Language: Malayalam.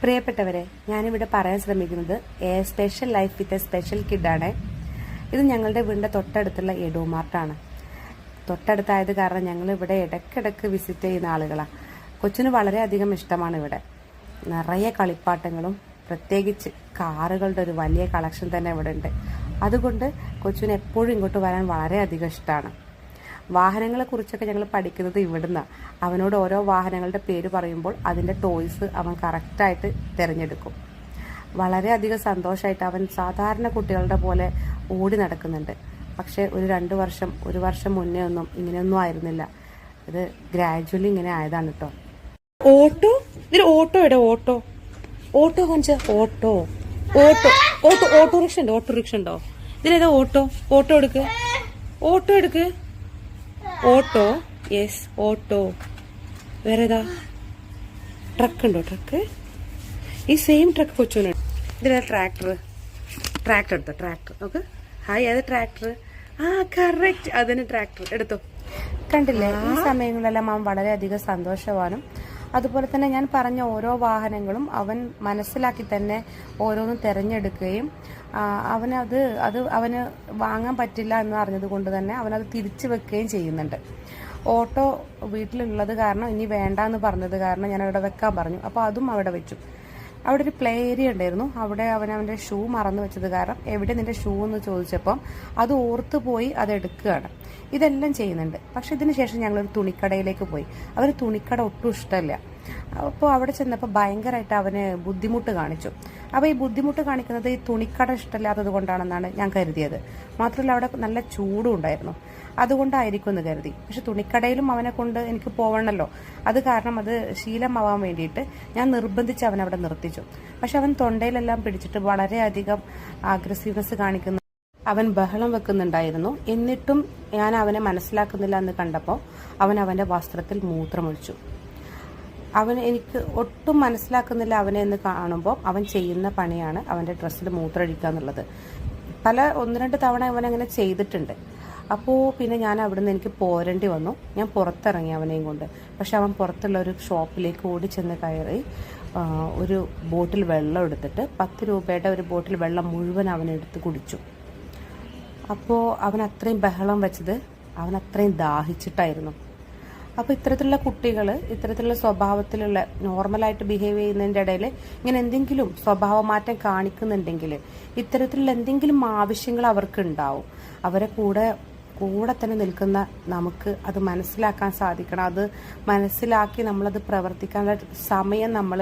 പ്രിയപ്പെട്ടവരെ, ഞാനിവിടെ പറയാൻ ശ്രമിക്കുന്നത് a special life with a special കിഡാണ്. ഇത് ഞങ്ങളുടെ വീടിൻ്റെ തൊട്ടടുത്തുള്ള എഡോ മാർട്ടാണ്. തൊട്ടടുത്തായത് കാരണം ഞങ്ങൾ ഇവിടെ ഇടയ്ക്കിടയ്ക്ക് വിസിറ്റ് ചെയ്യുന്ന ആളുകളാണ്. കൊച്ചിന് വളരെയധികം ഇഷ്ടമാണ് ഇവിടെ. നിറയെ കളിപ്പാട്ടങ്ങളും പ്രത്യേകിച്ച് കാറുകളുടെ ഒരു വലിയ കളക്ഷൻ തന്നെ ഇവിടെ ഉണ്ട്. അതുകൊണ്ട് കൊച്ചിന് എപ്പോഴും ഇങ്ങോട്ട് വരാൻ വളരെയധികം ഇഷ്ടമാണ്. വാഹനങ്ങളെ കുറിച്ചൊക്കെ ഞങ്ങൾ പഠിക്കുന്നത് ഇവിടുന്ന്. അവനോട് ഓരോ വാഹനങ്ങളുടെ പേര് പറയുമ്പോൾ അതിൻ്റെ ടോയ്സ് അവൻ കറക്റ്റായിട്ട് തിരഞ്ഞെടുക്കും. വളരെയധികം സന്തോഷമായിട്ട് അവൻ സാധാരണ കുട്ടികളുടെ പോലെ ഓടി നടക്കുന്നുണ്ട്. പക്ഷേ ഒരു വർഷം മുന്നേ ഒന്നും ഇങ്ങനെയൊന്നും ആയിരുന്നില്ല. ഇത് ഗ്രാജുവലി ഇങ്ങനെ ആയതാണ് കേട്ടോ. ഓട്ടോ, ഇതിൽ ഓട്ടോ ഇട ഓട്ടോ ഓട്ടോ കാണിച്ച ഓട്ടോ ഓട്ടോ ഓട്ടോ ഓട്ടോറിക്ഷ ഉണ്ടോ ഇതിലേതാ? ഓട്ടോ എടുക്ക് ഓട്ടോ. Yes, auto. വേറെ ഏതാ? ട്രക്ക് ഉണ്ടോ? ട്രക്ക്, ഈ സെയിം ട്രക്ക് കൊച്ചുണ്ട്. ഇതിലേതാ? ട്രാക്ടർ എടുത്തോ. ട്രാക്ടർ നോക്ക്. ഹായ്, അത് ട്രാക്ടർ. കറക്റ്റ്, അതിന് ട്രാക്ടർ എടുത്തോ. കണ്ടില്ലേ, ഈ സമയങ്ങളിലെല്ലാം അവൻ വളരെയധികം സന്തോഷവാനും അതുപോലെ തന്നെ ഞാൻ പറഞ്ഞ ഓരോ വാഹനങ്ങളും അവൻ മനസ്സിലാക്കി തന്നെ ഓരോന്നും തിരഞ്ഞെടുക്കുകയും അവന് വാങ്ങാൻ പറ്റില്ല എന്ന് അറിഞ്ഞത് കൊണ്ട് തന്നെ അവനത് തിരിച്ചു വെക്കുകയും ചെയ്യുന്നുണ്ട്. ഓട്ടോ വീട്ടിലുള്ളത് കാരണം, ഇനി വേണ്ട എന്ന് പറഞ്ഞത് കാരണം ഞാൻ അവിടെ വെക്കാൻ പറഞ്ഞു. അപ്പോൾ അതും അവിടെ വെച്ചു. അവിടെ ഒരു പ്ലേ ഏരിയ ഉണ്ടായിരുന്നു. അവിടെ അവൻ്റെ ഷൂ മറന്നു വെച്ചത് കാരണം എവിടെ നിന്റെ ഷൂ എന്ന് ചോദിച്ചപ്പം അത് ഓർത്തു പോയി അത് എടുക്കുകയാണ്. ഇതെല്ലാം ചെയ്യുന്നുണ്ട്. പക്ഷെ ഇതിന് ശേഷം ഞങ്ങളൊരു തുണിക്കടയിലേക്ക് പോയി. അവർ തുണിക്കട ഒട്ടും ഇഷ്ടമല്ല. അപ്പോൾ അവിടെ ചെന്നപ്പോൾ ഭയങ്കരമായിട്ട് അവന് ബുദ്ധിമുട്ട് കാണിച്ചു. അപ്പോൾ ഈ ബുദ്ധിമുട്ട് കാണിക്കുന്നത് ഈ തുണിക്കട ഇഷ്ടമില്ലാത്തത് കൊണ്ടാണെന്നാണ് ഞാൻ കരുതിയത്. മാത്രമല്ല അവിടെ നല്ല ചൂടും ഉണ്ടായിരുന്നു, അതുകൊണ്ടായിരിക്കും എന്ന് കരുതി. പക്ഷെ തുണിക്കടയിലും അവനെ കൊണ്ട് എനിക്ക് പോവണമല്ലോ, അത് കാരണം അത് ശീലമാവാൻ വേണ്ടിയിട്ട് ഞാൻ നിർബന്ധിച്ച് അവനവിടെ നിർത്തിച്ചു. പക്ഷെ അവൻ തൊണ്ടയിലെല്ലാം പിടിച്ചിട്ട് വളരെയധികം അഗ്രസീവ്നെസ് കാണിക്കുന്നു. അവൻ ബഹളം വെക്കുന്നുണ്ടായിരുന്നു. എന്നിട്ടും ഞാൻ അവനെ മനസ്സിലാക്കുന്നില്ല എന്ന് കണ്ടപ്പോൾ അവൻ്റെ വസ്ത്രത്തിൽ മൂത്രമൊഴിച്ചു. എനിക്ക് ഒട്ടും മനസ്സിലാക്കുന്നില്ല അവനെ എന്ന് കാണുമ്പോൾ അവൻ ചെയ്യുന്ന പണിയാണ് അവൻ്റെ ഡ്രസ്സിൽ മൂത്രമൊഴിക്കുക എന്നുള്ളത്. 1-2 തവണ അവൻ അങ്ങനെ ചെയ്തിട്ടുണ്ട്. അപ്പോൾ പിന്നെ ഞാൻ അവിടുന്ന് എനിക്ക് പോരേണ്ടി വന്നു. ഞാൻ പുറത്തിറങ്ങി അവനെയും കൊണ്ട്. പക്ഷെ അവൻ പുറത്തുള്ള ഒരു ഷോപ്പിലേക്ക് ഓടിച്ചെന്ന് കയറി ഒരു ബോട്ടിൽ വെള്ളം എടുത്തിട്ട് 10 രൂപയുടെ ഒരു ബോട്ടിൽ വെള്ളം മുഴുവൻ അവനെടുത്ത് കുടിച്ചു. അപ്പോൾ അവൻ അത്രയും ബഹളം വെച്ചത് അവൻ അത്രയും ദാഹിച്ചിട്ടായിരുന്നു. അപ്പോൾ ഇത്തരത്തിലുള്ള കുട്ടികൾ ഇത്തരത്തിലുള്ള സ്വഭാവത്തിലുള്ള നോർമലായിട്ട് ബിഹേവ് ചെയ്യുന്നതിൻ്റെ ഇടയിൽ ഇങ്ങനെ എന്തെങ്കിലും സ്വഭാവമാറ്റം കാണിക്കുന്നുണ്ടെങ്കിൽ ഇത്തരത്തിലുള്ള എന്തെങ്കിലും ആവശ്യങ്ങൾ അവർക്ക് ഉണ്ടാവും. അവരെ കൂടെ തന്നെ നിൽക്കുന്ന നമുക്ക് അത് മനസ്സിലാക്കാൻ സാധിക്കണം. അത് മനസ്സിലാക്കി നമ്മളത് പ്രവർത്തിക്കാനുള്ള സമയം നമ്മൾ